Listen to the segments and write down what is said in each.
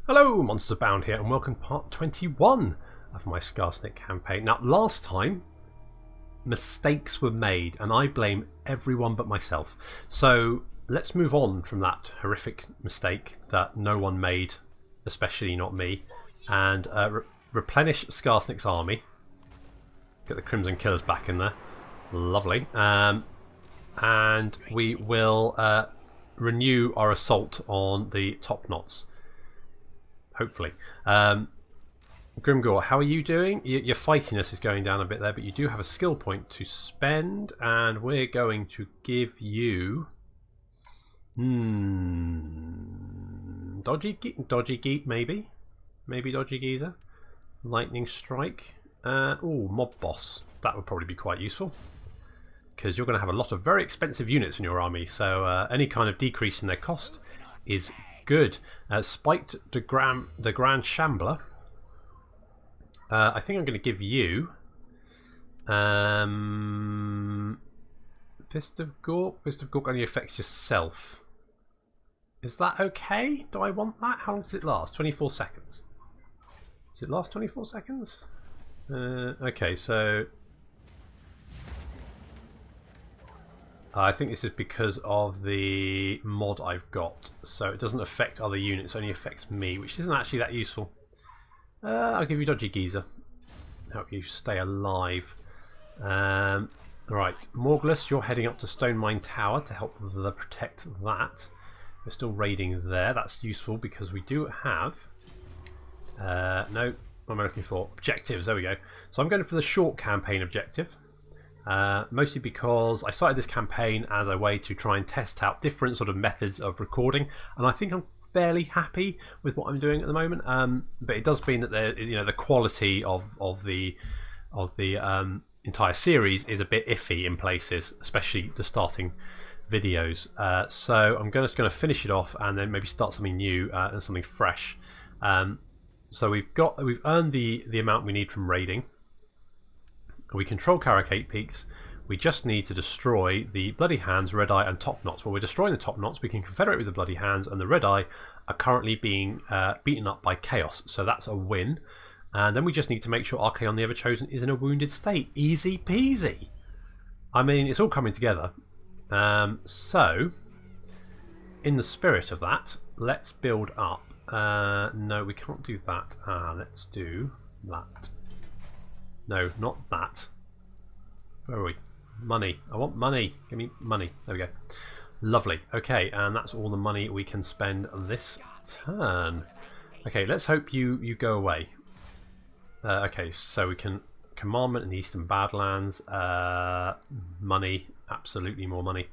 Hello, Monster Bound here, and welcome to part 21 of my Skarsnik campaign. Now, last time, mistakes were made, and I blame everyone but myself. So, let's move on from that horrific mistake that no one made, especially not me, and replenish Skarsnik's army. Get the Crimson Killers back in there. Lovely. And we will renew our assault on the top knots. Hopefully. Grimgor, how are you doing? Your fightiness is going down a bit there, but you do have a skill point to spend, and we're going to give you Dodgy Geek, maybe Dodgy Geezer, Lightning Strike. Mob Boss, that would probably be quite useful, because you're going to have a lot of very expensive units in your army, so any kind of decrease in their cost is good. Spiked the Grand Shambler. I think I'm going to give you Fist of Gork. Fist of Gork only affects yourself. Is that okay? Do I want that? How long does it last? 24 seconds. Does it last 24 seconds? Okay, so I think this is because of the mod I've got, so it doesn't affect other units, it only affects me, which isn't actually that useful. I'll give you Dodgy Geezer, help you stay alive. Right, Morglus, you're heading up to Stone Mine Tower to help protect that. We're still raiding there, that's useful because we do have no, what am I looking for? Objectives, there we go. So I'm going for the short campaign objective. Mostly because I started this campaign as a way to try and test out different sort of methods of recording, and I think I'm fairly happy with what I'm doing at the moment. But it does mean that there is, the quality of the entire series is a bit iffy in places, especially the starting videos. So I'm just going to finish it off and then maybe start something new and something fresh. So we've earned the amount we need from raiding. We control Caracate Peaks. We just need to destroy the Bloody Hands, Red Eye and Top Knots. Well, we're destroying the Top Knots. We can confederate with the Bloody Hands, and the Red Eye are currently being beaten up by Chaos. So that's a win. And then we just need to make sure Archaon the Everchosen is in a wounded state. Easy peasy. I mean, it's all coming together. So, in the spirit of that, let's build up. No, we can't do that. Let's do that. No, not that. Where are we? Money. I want money. Give me money. There we go. Lovely. Okay, and that's all the money we can spend this turn. Okay, let's hope you go away. Okay, so we can Commandment in the Eastern Badlands. Money. Absolutely more money.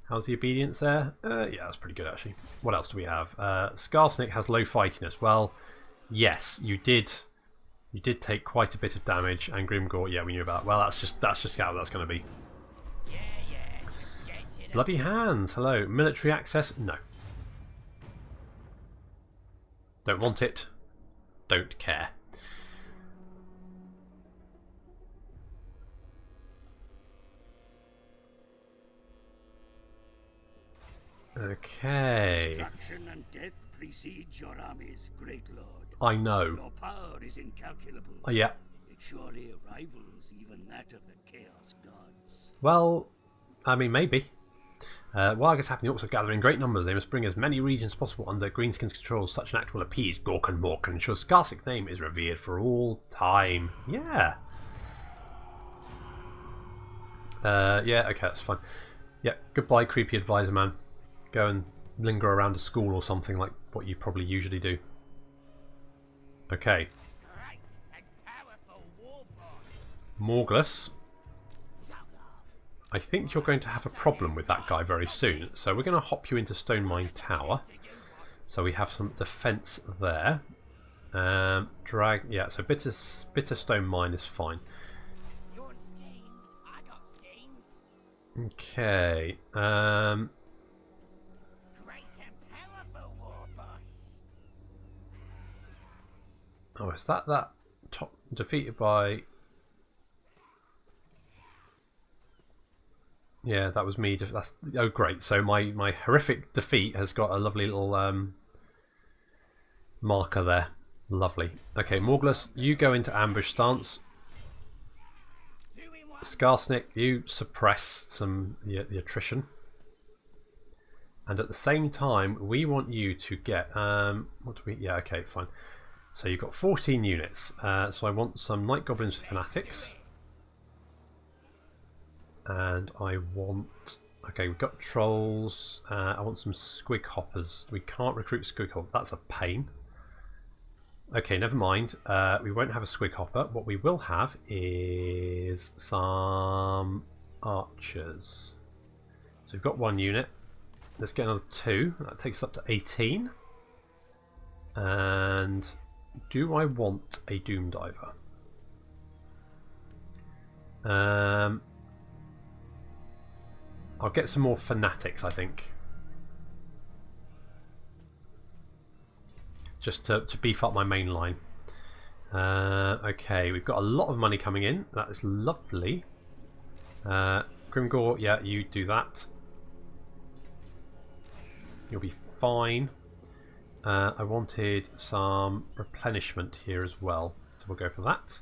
How's the obedience there? Yeah, that's pretty good actually. What else do we have? Skarsnik has low fightiness. Well, yes, you did take quite a bit of damage, and Grimgor, yeah, we knew about. Well, that's just how that's going to be. Bloody Hands, hello. Military access, no. Don't want it. Don't care. Okay. Destruction and death precede your armies, great lord. I know. Your power is incalculable. Oh, yeah. It surely rivals even that of the Chaos Gods. Well, I mean, maybe. While this happening, the Orcs are gathering great numbers. They must bring as many regions as possible under Greenskin's control. Such an act will appease Gork and Mork and ensure Skarsnik's name is revered for all time. Yeah. Yeah, okay, that's fine. Yeah, goodbye, creepy advisor man. Go and linger around a school or something like what you probably usually do. Okay. Morglus. I think you're going to have a problem with that guy very soon. So we're going to hop you into Stone Mine Tower. So we have some defence there. Yeah, so bitter Stone Mine is fine. Okay. Oh, is that top defeated by? Yeah, that was me. That's, oh, great. So my horrific defeat has got a lovely little marker there. Lovely. Okay, Morglus, you go into ambush stance. Skarsnik, you suppress the attrition. And at the same time, we want you to get... what do we... Yeah, okay, fine. So you've got 14 units. So I want some Night Goblins for Fanatics. And I want... Okay, we've got Trolls. I want some Squig Hoppers. We can't recruit Squig Hopper. That's a pain. Okay, never mind. We won't have a Squig Hopper. What we will have is some Archers. So we've got 1 unit. Let's get another 2. That takes us up to 18. And do I want a Doom Diver? I'll get some more Fanatics, I think. Just to beef up my main line. Okay, we've got a lot of money coming in. That is lovely. Grimgore, yeah, you do that. You'll be fine. I wanted some replenishment here as well, so we'll go for that.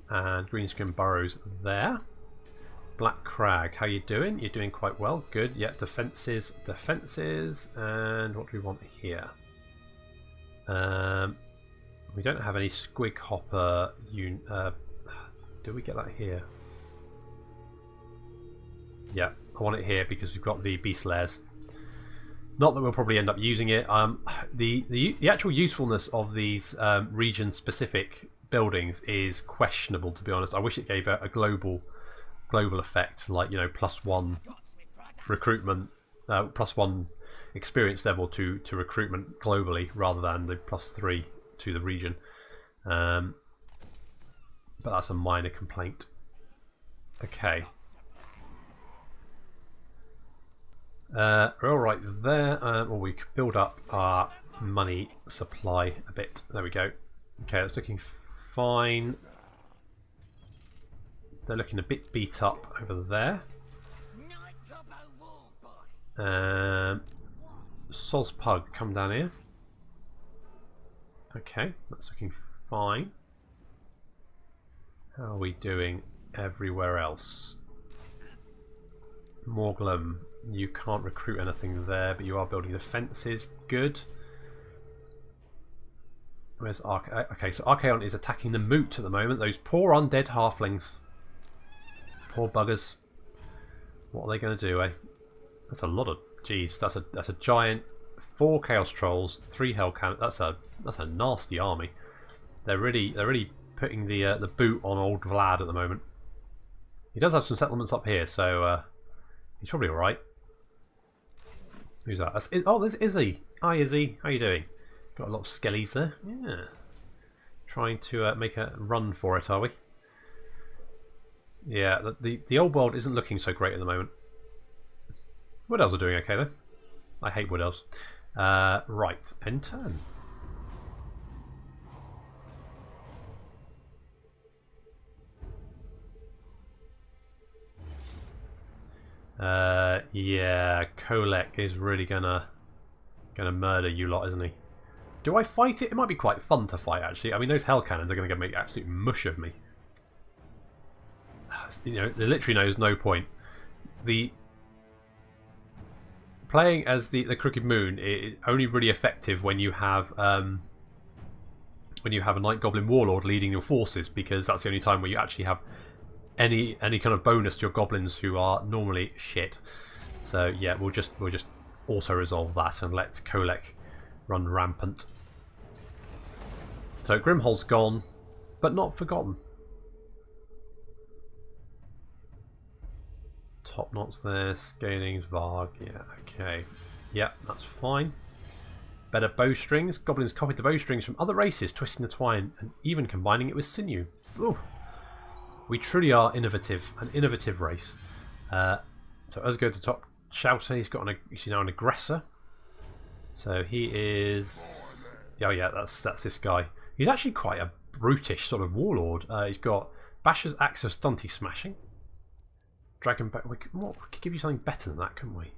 And Greenskin Burrows there. Black Crag, how you doing? You're doing quite well. Good. Yeah, defences, defences, and what do we want here? We don't have any Squig Hopper. Do we get that here? Yeah, I want it here because we've got the Beast Lairs. Not that we'll probably end up using it. The actual usefulness of these region-specific buildings is questionable, to be honest. I wish it gave a global effect, like, you know, +1 recruitment, +1 experience level to recruitment globally, rather than the +3 to the region. But that's a minor complaint. Okay. We're all right there. Well, we could build up our money supply a bit. There we go. Okay, that's looking fine. They're looking a bit beat up over there. Sospug, come down here. Okay, that's looking fine. How are we doing everywhere else? Morglum, you can't recruit anything there, but you are building defences. Good. Where's okay, so Archaon is attacking the Moot at the moment. Those poor undead halflings. Poor buggers. What are they going to do, eh? That's a lot of... Geez, that's a giant... 4 Chaos Trolls, 3 Hell Cannon. That's a nasty army. They're really putting the boot on old Vlad at the moment. He does have some settlements up here, so he's probably all right. Who's that? Oh, there's Izzy. Hi, Izzy. How you doing? Got a lot of skellies there. Yeah. Trying to make a run for it, are we? Yeah, the old world isn't looking so great at the moment. Wood Elves are doing okay though. I hate Wood Elves. Right, end turn. Yeah, Kolek is really gonna murder you lot, isn't he? Do I fight it? It might be quite fun to fight, actually. I mean, those hell cannons are going to make absolute mush of me. You know, there literally no point. The playing as the Crooked Moon is only really effective when you have a Night Goblin Warlord leading your forces, because that's the only time where you actually have any kind of bonus to your goblins who are normally shit. So yeah, we'll just auto resolve that and let Kolek run rampant. So Grimhold's gone, but not forgotten. Top knots there, Scanings, Varg, yeah, okay. Yeah, that's fine. Better bowstrings. Goblins copied the bowstrings from other races, twisting the twine and even combining it with sinew. Ooh. We truly are innovative, an innovative race. So as go to top, Shouter, he's now an aggressor. So he is... Oh yeah, that's this guy. He's actually quite a brutish sort of warlord. He's got Basher's Axe of Stunty Smashing. Dragon back. We could give you something better than that, couldn't we?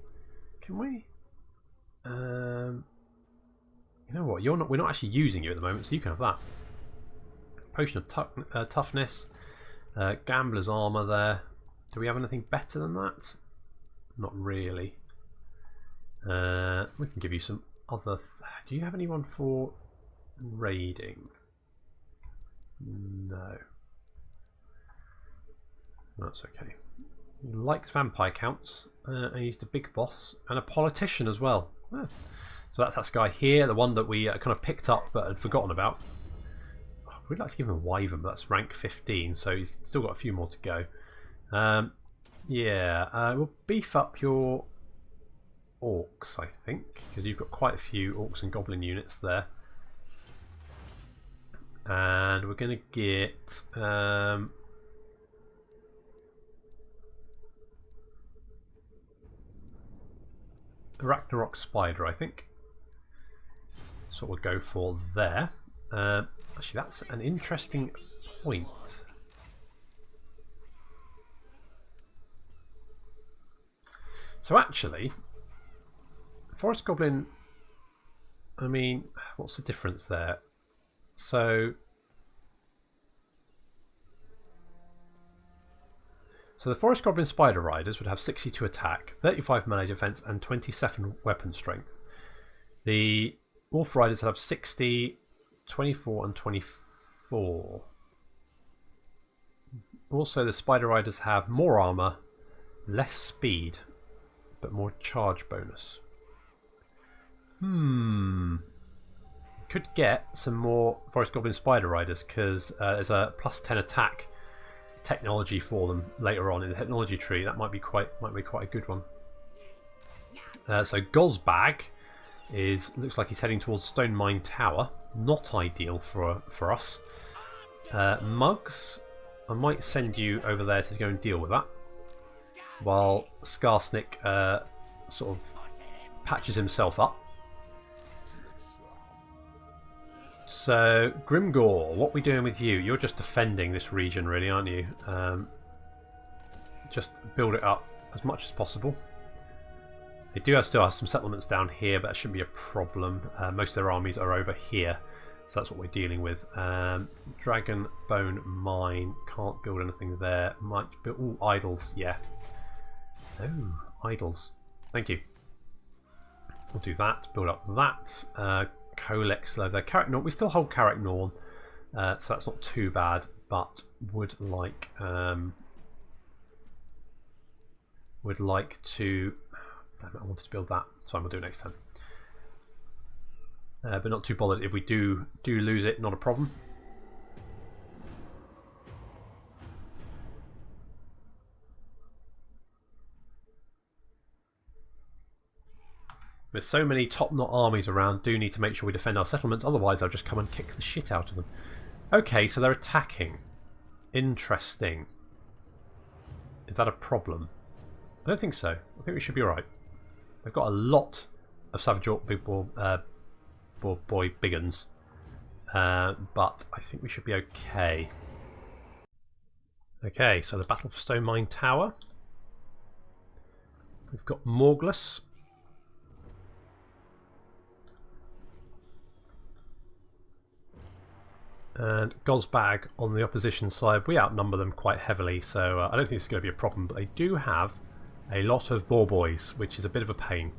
Can we? You know what? We're not actually using you at the moment, so you can have that. Potion of toughness. Gambler's armor there. Do we have anything better than that? Not really. We can give you some other... Do you have anyone for raiding? No. That's okay. He likes vampire counts, and he's the big boss, and a politician as well. Yeah. So that's this guy here, the one that we kind of picked up but had forgotten about. We'd like to give him a wyvern, but that's rank 15, so he's still got a few more to go. We'll beef up your orcs, I think, because you've got quite a few orcs and goblin units there. And we're going to get... Ragnarok Spider, I think. That's what we'll go for there. Actually, that's an interesting point. So actually, Forest Goblin, I mean, what's the difference there? So the Forest Goblin Spider Riders would have 62 attack, 35 melee defense, and 27 weapon strength. The Wolf Riders have 60, 24, and 24. Also, the Spider Riders have more armor, less speed, but more charge bonus. Could get some more Forest Goblin Spider Riders because there's a plus 10 attack technology for them later on in the technology tree. That might be quite a good one. So Gozbag looks like he's heading towards Stone Mine Tower. Not ideal for us. Mugs, I might send you over there to go and deal with that, while Skarsnik sort of patches himself up. So, Grimgore, what are we doing with you? You're just defending this region, really, aren't you? Just build it up as much as possible. They do still have some settlements down here, but that shouldn't be a problem. Most of their armies are over here, so that's what we're dealing with. Dragon Bone Mine, can't build anything there. Might build... Ooh, idols, yeah. Oh, idols. Thank you. We'll do that, build up that. Colex low there. Carrick Norn, we still hold Carrick Norn, so that's not too bad, but would like to... Damn it, I wanted to build that, so we'll do it next time. But not too bothered if we do lose it, not a problem. With so many top-knot armies around, do need to make sure we defend our settlements, otherwise they'll just come and kick the shit out of them. Okay, so they're attacking. Interesting. Is that a problem? I don't think so. I think we should be alright. They've got a lot of Savage Orc Big Boy Big Uns, but I think we should be okay. Okay, so the Battle for Stone Mine Tower. We've got Morglus. And Gozbag on the opposition side. We outnumber them quite heavily, so I don't think it's going to be a problem, but they do have a lot of boar boys, which is a bit of a pain.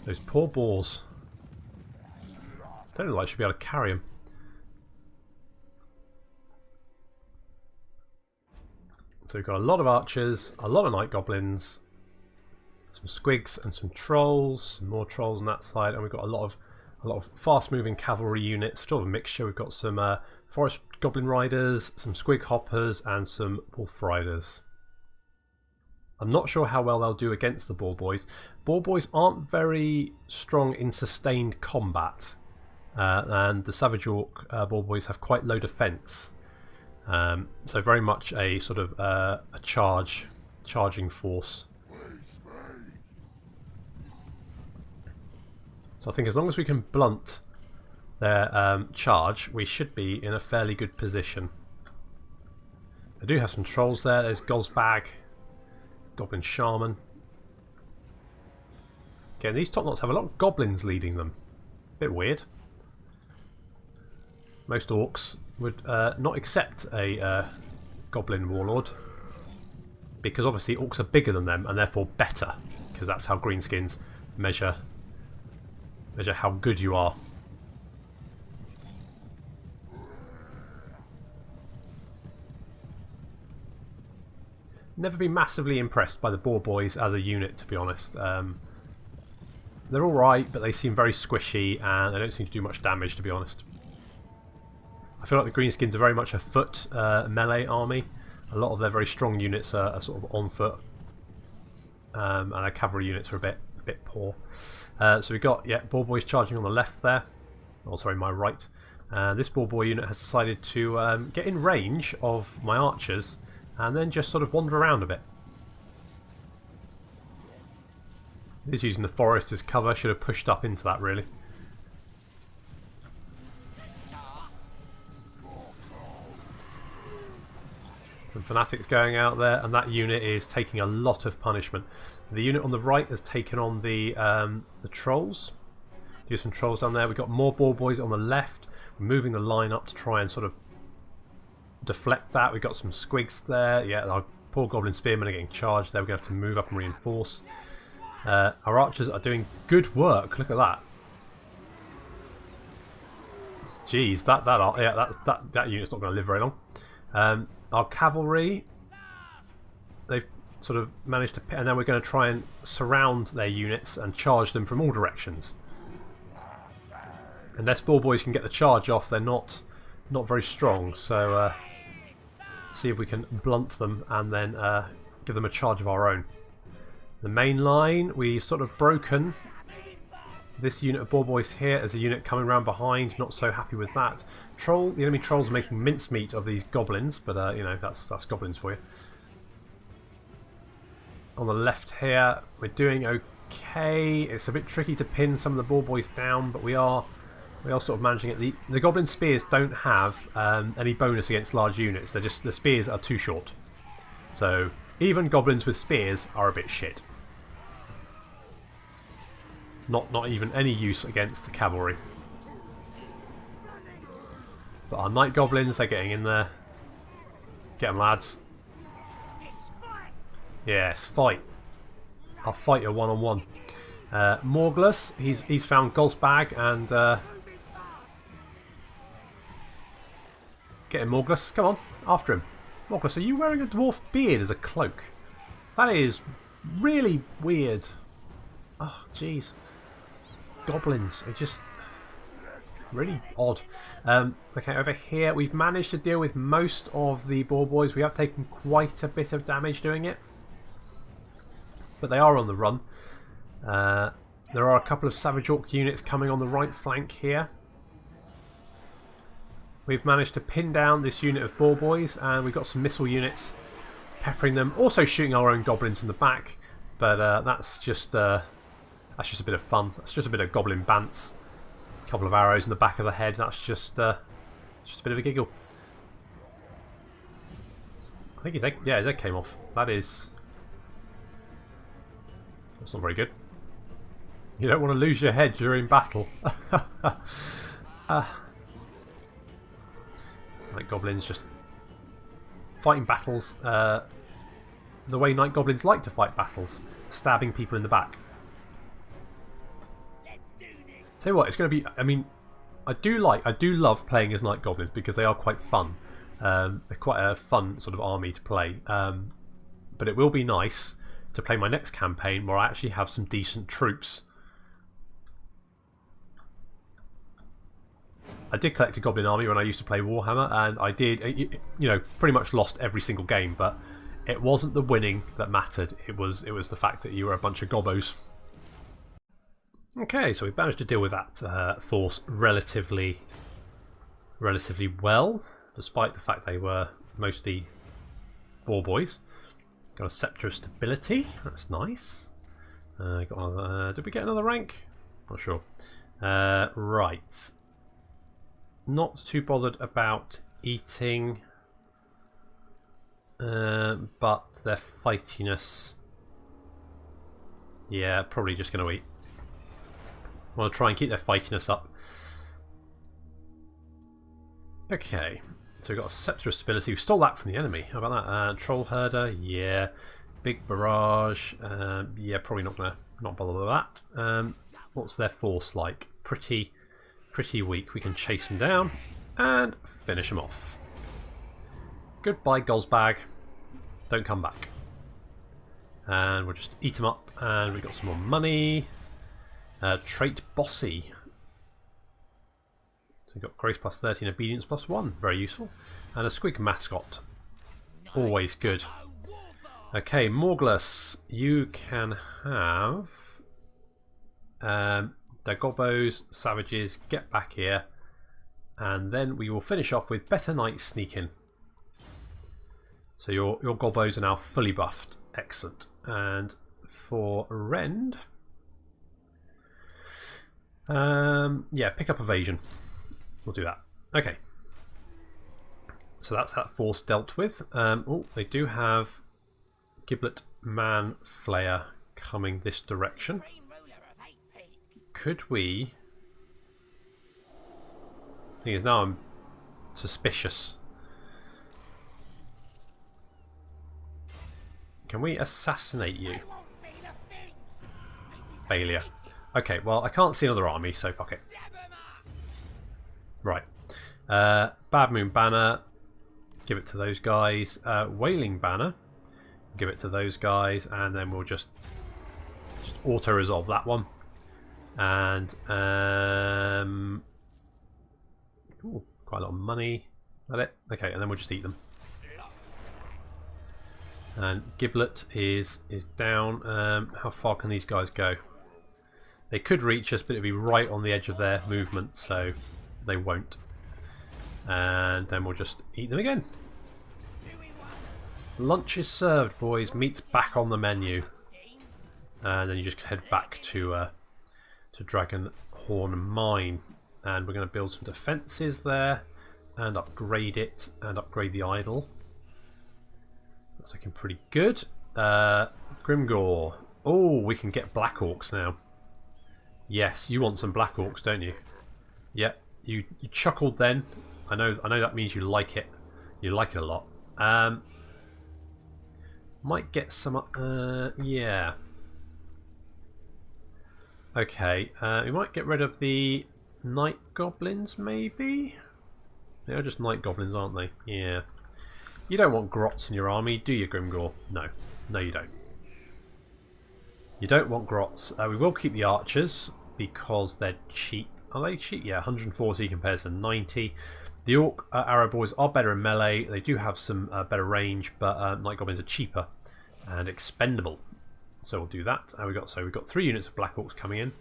Those poor boars. Don't look like I should be able to carry them. So we've got a lot of archers, a lot of night goblins, some squigs and some trolls, some more trolls on that side, and we've got a lot of fast-moving cavalry units. Sort of a mixture. We've got some forest goblin riders, some squig hoppers, and some wolf riders. I'm not sure how well they'll do against the boar boys. Boar boys aren't very strong in sustained combat, and the Savage Orc boar boys have quite low defense. So very much a sort of a charging force. So I think as long as we can blunt their charge, we should be in a fairly good position. I do have some trolls there. There's Gozbag. Goblin Shaman. Again, these top knots have a lot of goblins leading them. Bit weird. Most orcs would not accept a goblin warlord, because obviously orcs are bigger than them and therefore better, because that's how greenskins measure how good you are. Never been massively impressed by the boar boys as a unit, to be honest. They're alright, but they seem very squishy and they don't seem to do much damage, to be honest. I feel like the greenskins are very much a foot melee army. A lot of their very strong units are sort of on foot, and their cavalry units are a bit poor. So we've got boar boys charging on the left there. Oh, sorry, my right. This boar boy unit has decided to get in range of my archers and then just sort of wander around a bit. He's using the forest as cover. Should have pushed up into that, really. Some fanatics going out there, and that unit is taking a lot of punishment. The unit on the right has taken on the trolls. Do some trolls down there. We've got more boar boys on the left. We're moving the line up to try and sort of deflect that. We've got some squigs there. Yeah, our poor goblin spearmen are getting charged there. We're going to have to move up and reinforce. Our archers are doing good work. Look at that. Jeez, that unit's not going to live very long. Our cavalry, they've sort of managed to, and now we're going to try and surround their units and charge them from all directions. Unless boar boys can get the charge off, they're not very strong. So see if we can blunt them and then give them a charge of our own. The main line, we sort of broken this unit of boar boys here as a unit coming around behind. Not so happy with that. The enemy trolls are making mincemeat of these goblins, but you know, that's goblins for you. On the left here, we're doing okay. It's a bit tricky to pin some of the boar boys down, but we are sort of managing it. The goblin spears don't have any bonus against large units. They're just, the spears are too short. So even goblins with spears are a bit shit. Not even any use against the cavalry. But our night goblins, they're getting in there. Get them, lads. Yes, fight. I'll fight you one-on-one. Morglus, he's found Gol's bag and get him, Morglus. Come on, after him. Morglus, are you wearing a dwarf beard as a cloak? That is really weird. Oh, jeez. Goblins are just really odd. Okay, over here we've managed to deal with most of the boar boys. We have taken quite a bit of damage doing it, but they are on the run. There are a couple of Savage Orc units coming on the right flank here. We've managed to pin down this unit of boar boys, and we've got some missile units peppering them, also shooting our own goblins in the back, but that's just a bit of fun. That's just a bit of goblin bants. A couple of arrows in the back of the head. That's just a bit of a giggle. I think his egg came off. That's not very good. You don't want to lose your head during battle. Night goblins just fighting battles the way night goblins like to fight battles, stabbing people in the back. Tell you what, it's going to be. I mean, I do love playing as night goblins because they are quite fun. They're quite a fun sort of army to play. But it will be nice to play my next campaign where I actually have some decent troops. I did collect a goblin army when I used to play Warhammer, and I did, you know, pretty much lost every single game. But it wasn't the winning that mattered. It was the fact that you were a bunch of gobbos. Okay, so we've managed to deal with that force relatively well, despite the fact they were mostly boar boys. Got a Sceptre of Stability, that's nice. Did we get another rank? Not sure. Right. Not too bothered about eating, but their fightiness Yeah, probably just going to eat. Want to try and keep their fightiness up. Okay, so we've got a Scepter of Stability. We stole that from the enemy. How about that? Troll Herder, yeah. Big Barrage, yeah, probably not going to not bother with that. What's their force like? Pretty weak. We can chase them down and finish them off. Goodbye, Gozbag. Don't come back. And we'll just eat them up, and we've got some more money. Trait Bossy. So we've got Grace plus 30 and Obedience plus 1. Very useful. And a Squig Mascot. Always good. Okay, Morglus. You can have... Dagobos, Savages, get back here. And then we will finish off with Better Night Sneaking. So your Gobos are now fully buffed. Excellent. And for Rend... yeah, pick up Evasion. We'll do that. Okay. So that's that force dealt with. Oh, they do have Giblet Man Flayer coming this direction. Could we... Thing is, now I'm suspicious. Can we assassinate you? Failure. Okay, well, I can't see another army, so fuck it. Right. Bad Moon Banner. Give it to those guys. Wailing Banner. Give it to those guys, and then we'll just auto-resolve that one. And ooh, quite a lot of money. Is that it? Okay, and then we'll just eat them. And Giblet is down. How far can these guys go? They could reach us, but it'd be right on the edge of their movement, so they won't. And then we'll just eat them again. Lunch is served, boys. Meat's back on the menu. And then you just head back to Dragonhorn Mine. And we're going to build some defences there. And upgrade it. And upgrade the idol. That's looking pretty good. Grimgore. Oh, we can get Black Orcs now. Yes, you want some Black Orcs, don't you? Yeah, you chuckled then. I know that means you like it. You like it a lot. Might get some... yeah. Okay, we might get rid of the Night Goblins, maybe? They're just Night Goblins, aren't they? Yeah. You don't want Grots in your army, do you, Grimgore? No. No, you don't. You don't want Grots. We will keep the Archers, because they're cheap. Are they cheap? Yeah, 140 compares to 90. The Orc Arrow Boys are better in melee. They do have some better range, but Night Goblins are cheaper and expendable. So we'll do that. We've got 3 units of Black Orcs coming in.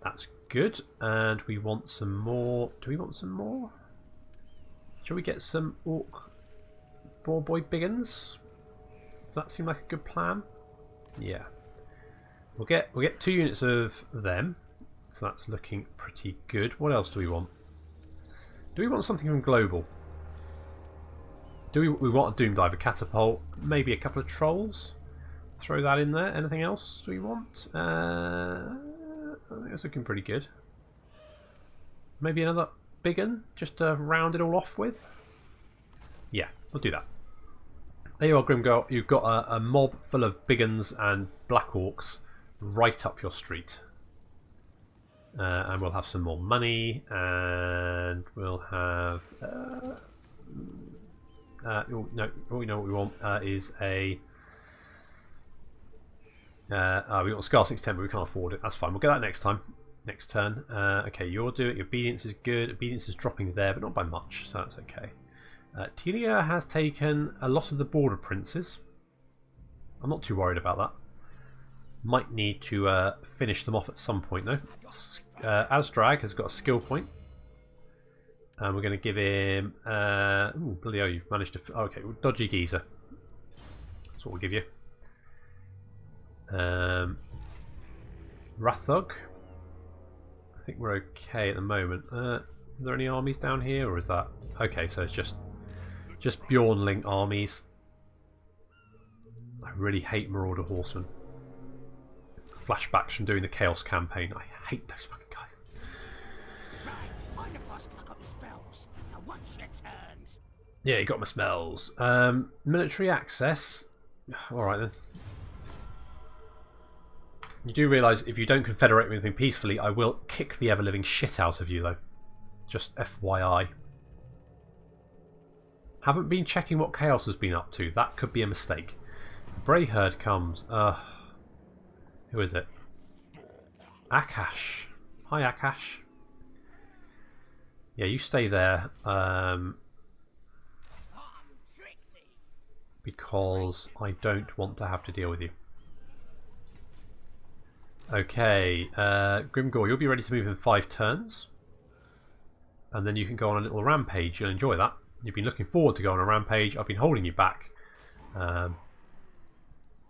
That's good. And we want some more. Do we want some more? Shall we get some Orc Boar Boy Biggins? Does that seem like a good plan? Yeah. We'll get 2 units of them. So that's looking pretty good. What else do we want? Do we want something from Global? Do we want a Doomdiver Catapult? Maybe a couple of Trolls? Throw that in there. Anything else do we want? I think it's looking pretty good. Maybe another big one, just to round it all off with? Yeah, we'll do that. There you are, Grimgore. You've got a mob full of big uns and Black Orcs right up your street. And we'll have some more money, and we'll have... no, we know what we want is a... we got Skarsnik's 10, but we can't afford it. That's fine. We'll get that next time. Next turn. Okay, you're doing it. Obedience is good. Obedience is dropping there, but not by much, so that's okay. Telia has taken a lot of the border princes. I'm not too worried about that. Might need to finish them off at some point, though. Azdrag has got a skill point. And we're going to give him... ooh, bloody hell, you've managed to... Oh, okay, well, Dodgy Geezer. That's what we'll give you. Rathug. I think we're okay at the moment. Are there any armies down here, or is that... Okay, so it's just Bjornling armies. I really hate Marauder Horsemen. flashbacks from doing the Chaos campaign. I hate those fucking guys. Right, find a boss, I got my spells. So what's your terms? Yeah, you got my smells. Military access. Alright then. You do realise if you don't confederate with me peacefully, I will kick the ever-living shit out of you, though. Just FYI. Haven't been checking what Chaos has been up to. That could be a mistake. Bray Herd comes. Who is it? Akash. Hi, Akash. Yeah, you stay there. Because I don't want to have to deal with you. Okay, Grimgor, you'll be ready to move in 5 turns. And then you can go on a little rampage. You'll enjoy that. You've been looking forward to go on a rampage. I've been holding you back. But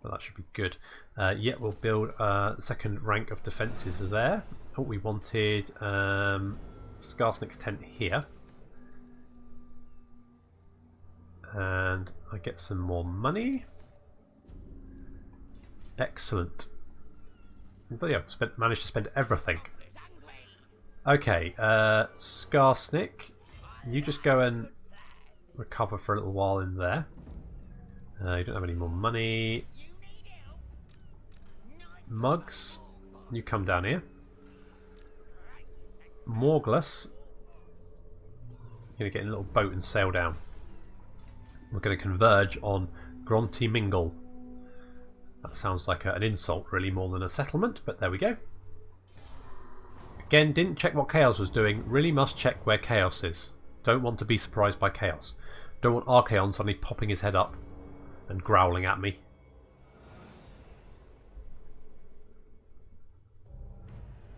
that should be good. Yeah, we'll build the second rank of defences there. Oh, we wanted Skarsnik's tent here. And I get some more money. Excellent. But yeah, managed to spend everything. Okay, Skarsnik, you just go and recover for a little while in there. You don't have any more money. Mugs, you come down here. Morglus, you're going to get in a little boat and sail down. We're going to converge on Gronty Mingle. That sounds like an insult really more than a settlement, but there we go. Again, didn't check what Chaos was doing. Really must check where Chaos is. Don't want to be surprised by Chaos. Don't want Archaon suddenly popping his head up and growling at me.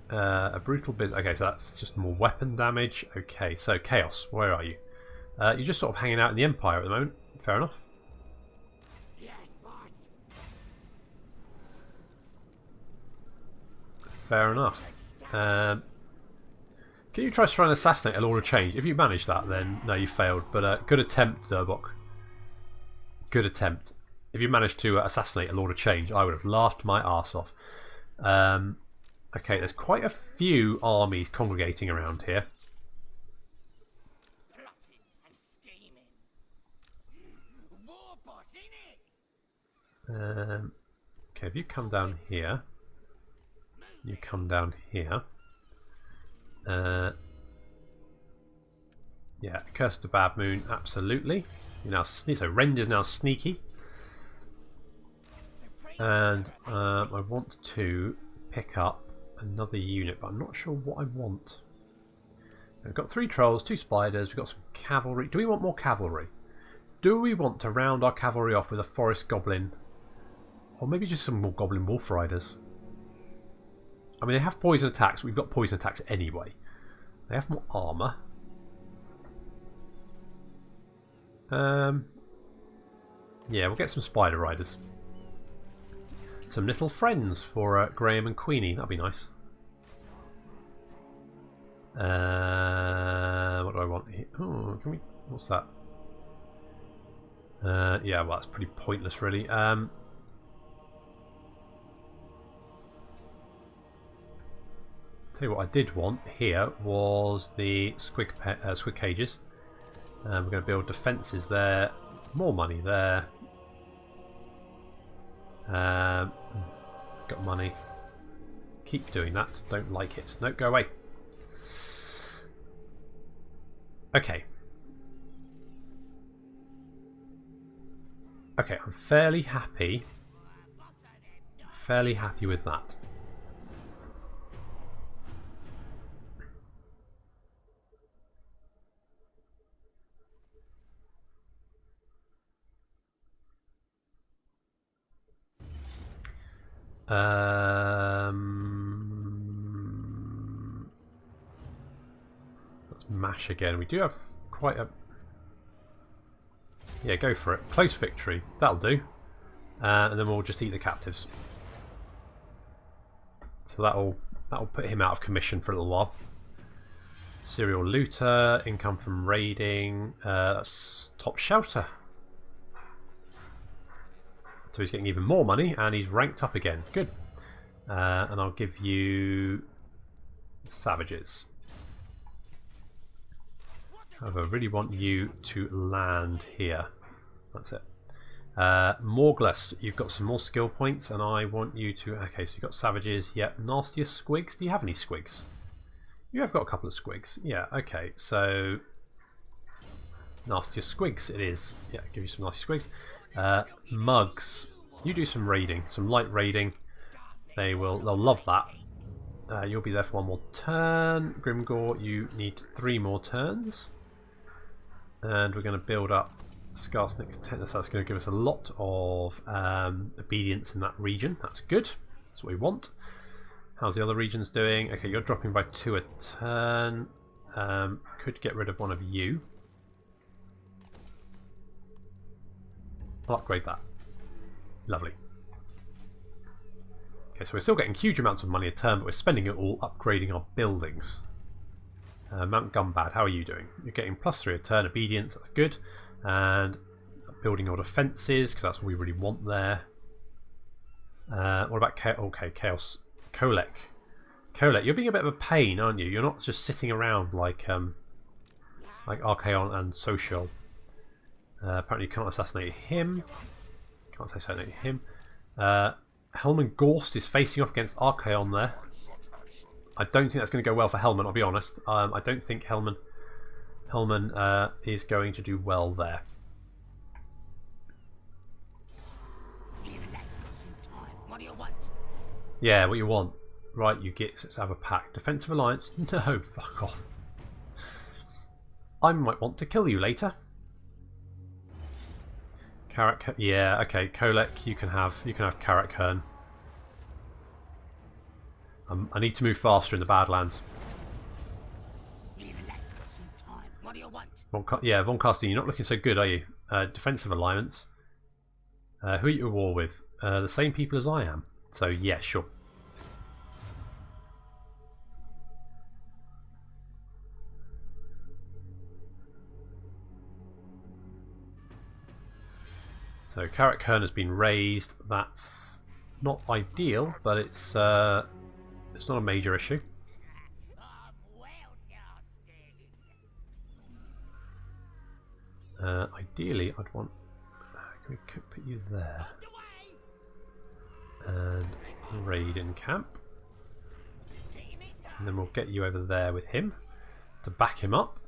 A brutal biz. Okay, so that's just more weapon damage. Okay, so Chaos, where are you? You're just sort of hanging out in the Empire at the moment. Fair enough. Yes, boss. Fair enough. Can you try to try and assassinate a Lord of Change? If you manage that, then no, you failed. But good attempt, Durbok. Good attempt. If you managed to assassinate a Lord of Change, I would have laughed my arse off. Okay, there's quite a few armies congregating around here. Plotting and scheming. War boss, innit? Okay, if you come down here, you come down here. Yeah, Curse of the Bad Moon, absolutely. You're now so Rend is now sneaky, and I want to pick up another unit, but I'm not sure what I want. We've got 3 trolls, 2 spiders. We've got some cavalry. Do we want more cavalry? Do we want to round our cavalry off with a forest goblin, or maybe just some more goblin wolf riders? I mean, they have poison attacks. We've got poison attacks anyway. They have more armour. Yeah, we'll get some spider riders. Some little friends for Graham and Queenie. That'd be nice. What do I want here? Oh, can we? What's that? Yeah, well, that's pretty pointless, really. Tell you what I did want here was the squig cages. We're going to build defences there. More money there. Got money. Keep doing that. Don't like it. No, go away. Okay. Okay, I'm fairly happy. Fairly happy with that. Let's mash again. We do have quite a... Yeah, go for it. Close victory. That'll do. And then we'll just eat the captives. So that'll put him out of commission for a little while. Serial looter, income from raiding. That's top shouter. So he's getting even more money, and he's ranked up again. Good. And I'll give you savages. However, I really want you to land here. That's it. Morgless, you've got some more skill points, and I want you to... Okay, so you've got savages. Yep, nastier squigs. Do you have any squigs? You have got a couple of squigs. Yeah, okay, so... Nastier squigs it is. Yeah, give you some nasty squigs. Mugs, you do some raiding, some light raiding. They'll love that. You'll be there for one more turn. Grimgore, you need 3 more turns. And we're going to build up Skarsnik's tent. So that's going to give us a lot of obedience in that region. That's good. That's what we want. How's the other regions doing? Okay, you're dropping by 2 a turn. Could get rid of one of you. I'll upgrade that. Lovely. Okay, so we're still getting huge amounts of money a turn, but we're spending it all upgrading our buildings. Mount Gumbad, how are you doing? You're getting +3 a turn, obedience, that's good. And building your defences, because that's what we really want there. What about Chaos? Kolek. Kolek, you're being a bit of a pain, aren't you? You're not just sitting around like Archaon and Social. Apparently you can't assassinate him. Can't assassinate him. Helman Gorst is facing off against Archaon there. I don't think that's going to go well for Helman, I'll be honest. I don't think Helman is going to do well there. Yeah, what you want. Right, you get, let's have a pact. Defensive alliance? No, fuck off. I might want to kill you later. Karak, yeah, okay, Kolek, you can have Karak Hearn. I need to move faster in the Badlands. Yeah, Von Carsten, you're not looking so good, are you? Defensive alliance. Who are you at war with? The same people as I am. So yeah, sure. So Karak Hearn has been raised. That's not ideal, but it's not a major issue. Ideally, I'd want. Can we put you there? And raid in camp. And then we'll get you over there with him to back him up.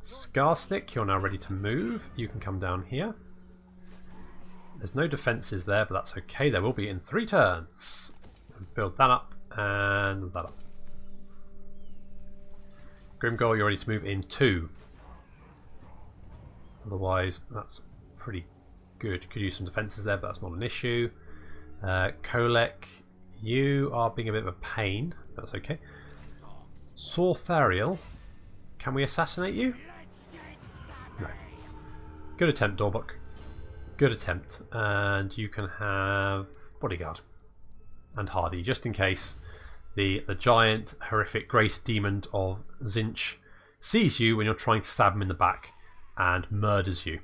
Skarsnik, you're now ready to move. You can come down here. There's no defences there, but that's okay. There will be in 3 turns. Build that up and that up. Grimgore, you're ready to move in 2. Otherwise, that's pretty good. Could use some defences there, but that's not an issue. Kolek, you are being a bit of a pain. That's okay. Sorthariel, can we assassinate you? No. Good attempt, Dorbuck. Good attempt. And you can have Bodyguard and Hardy, just in case the giant, horrific, great demon of Zinch sees you when you're trying to stab him in the back and murders you.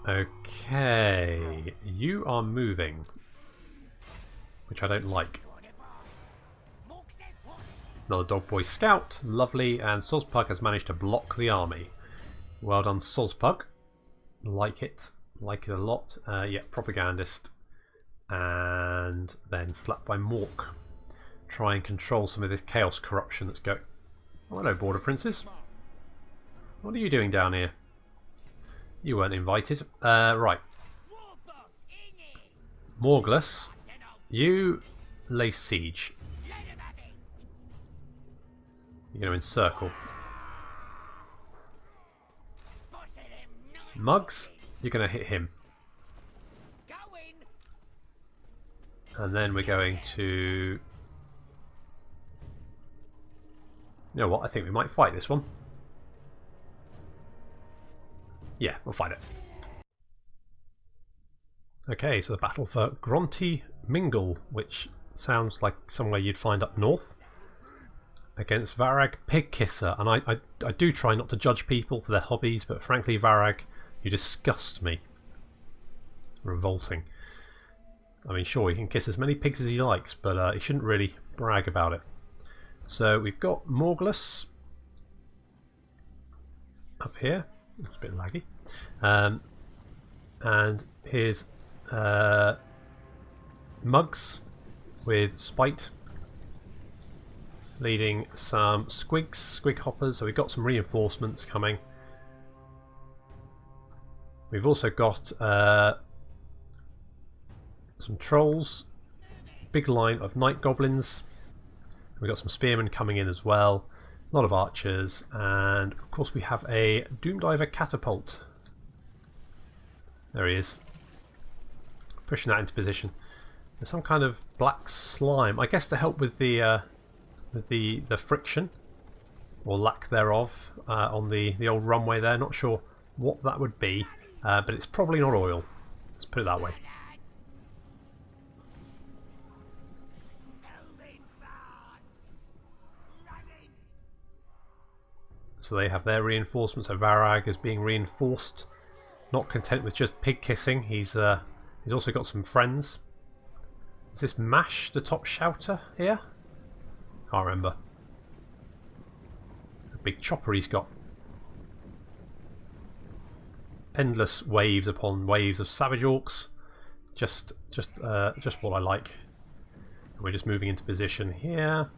Okay, you are moving, which I don't like. Another Dog Boy Scout, lovely, and Sozpug has managed to block the army. Well done, Sozpug. Like it a lot. Yeah, Propagandist, and then slapped by Mork. Try and control some of this chaos corruption that's going. Oh, hello, Border Princes. What are you doing down here? You weren't invited. Right. Morgless, you lay siege. You're going to encircle. Mugs, you're going to hit him. And then we're going to... You know what, I think we might fight this one. Yeah, we'll fight it. Okay, so the battle for Gronti Mingle, which sounds like somewhere you'd find up north, against Varag Pig Kisser. And I do try not to judge people for their hobbies, but frankly, Varag, you disgust me. Revolting. I mean, sure, he can kiss as many pigs as he likes, but he shouldn't really brag about it. So we've got Morgulus up here. It's a bit laggy. And here's Mugs with Spite leading some squig hoppers. So we've got some reinforcements coming. We've also got some trolls, big line of night goblins. We've got some spearmen coming in as well, a lot of archers, and of course we have a Doomdiver catapult. There he is, pushing that into position. There's some kind of black slime, I guess to help with the friction or lack thereof on the old runway there. Not sure what that would be, but it's probably not oil. Let's put it that way. So they have their reinforcements. So Varag is being reinforced. Not content with just pig kissing, he's also got some friends. Is this Mash the top shouter here? Can't remember. A big chopper he's got. Endless waves upon waves of savage orcs. Just what I like. And we're just moving into position here.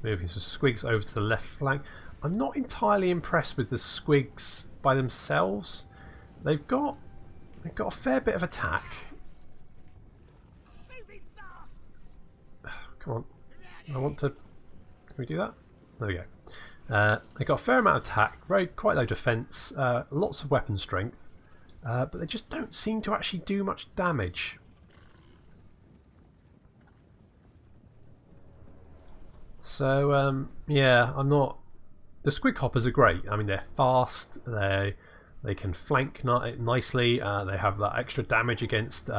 Moving some squigs over to the left flank. I'm not entirely impressed with the squigs by themselves. They've got a fair bit of attack. Come on, I want to. Can we do that? There we go. They've got a fair amount of attack, quite low defense, lots of weapon strength, but they just don't seem to actually do much damage. So yeah, I'm not. The squig hoppers are great. I mean, they're fast. They can flank nicely. They have that extra damage against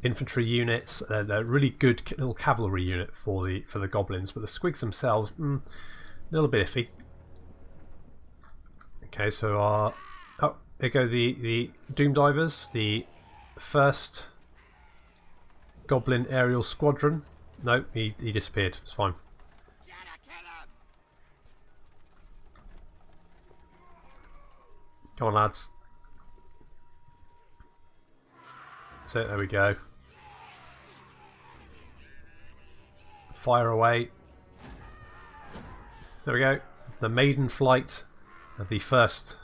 infantry units. They're a really good little cavalry unit for the goblins. But the squigs themselves, a little bit iffy. Okay, so oh, there go the Doomdivers, the first Goblin aerial squadron. No, he disappeared. It's fine. Come on, lads. That's it, there we go. Fire away. There we go. The maiden flight of the first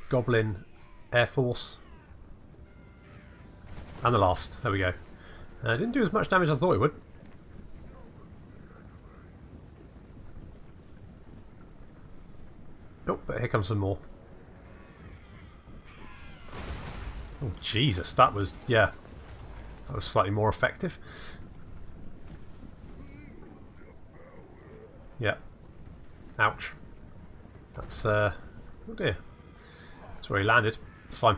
Goblin Air Force. And the last. There we go. Didn't do as much damage as I thought it would. Oh, but here comes some more. Oh Jesus, that was, yeah, that was slightly more effective. Yeah. Ouch. That's oh dear. That's where he landed. It's fine.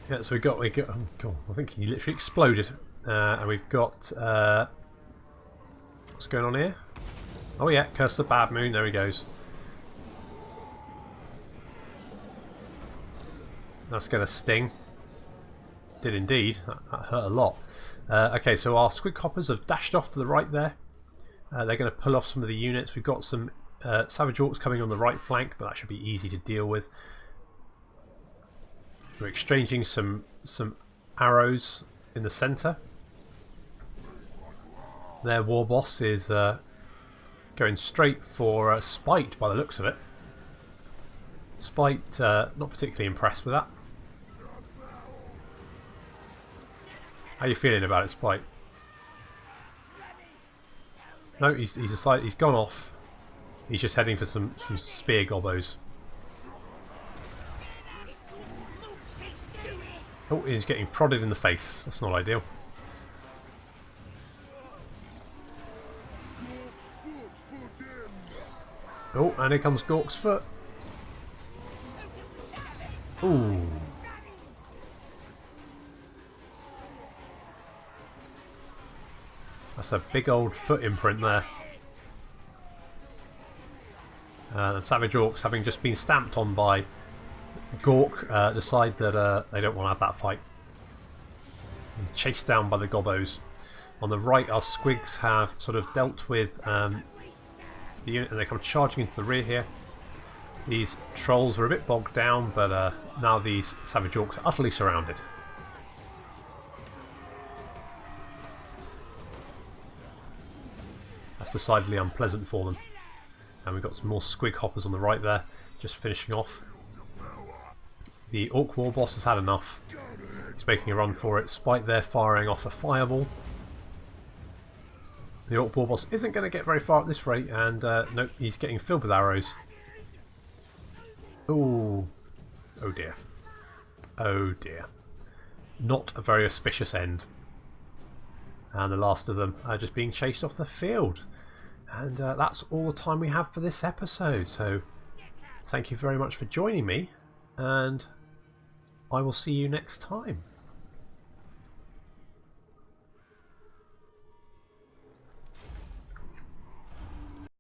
Yeah, so we got oh God, I think he literally exploded. And we've got what's going on here? Oh yeah, Curse the Bad Moon, there he goes. That's going to sting. Did indeed. That hurt a lot. Okay, so our squig hoppers have dashed off to the right there. They're going to pull off some of the units. We've got some savage orcs coming on the right flank, but that should be easy to deal with. We're exchanging some arrows in the centre. Their war boss is going straight for Spite by the looks of it. Spite, not particularly impressed with that. How are you feeling about it, Spite? No, he's gone off. He's just heading for some spear gobbos. Oh, he's getting prodded in the face. That's not ideal. Oh, and here comes Gork's foot. Ooh, That's a big old foot imprint there. And Savage Orcs, having just been stamped on by Gork, decide that they don't want to have that fight. And chased down by the Gobbos. On the right, our Squigs have sort of dealt with the unit, and they come charging into the rear here. These trolls are a bit bogged down, but now these Savage Orcs are utterly surrounded. That's decidedly unpleasant for them. And we've got some more Squig Hoppers on the right there, just finishing off. The Orc War Boss has had enough. He's making a run for it, despite their firing off a fireball. The Orc War Boss isn't going to get very far at this rate, and nope, he's getting filled with arrows. Ooh. Oh dear. Oh dear. Not a very auspicious end. And the last of them are just being chased off the field. And that's all the time we have for this episode. So thank you very much for joining me, and I will see you next time.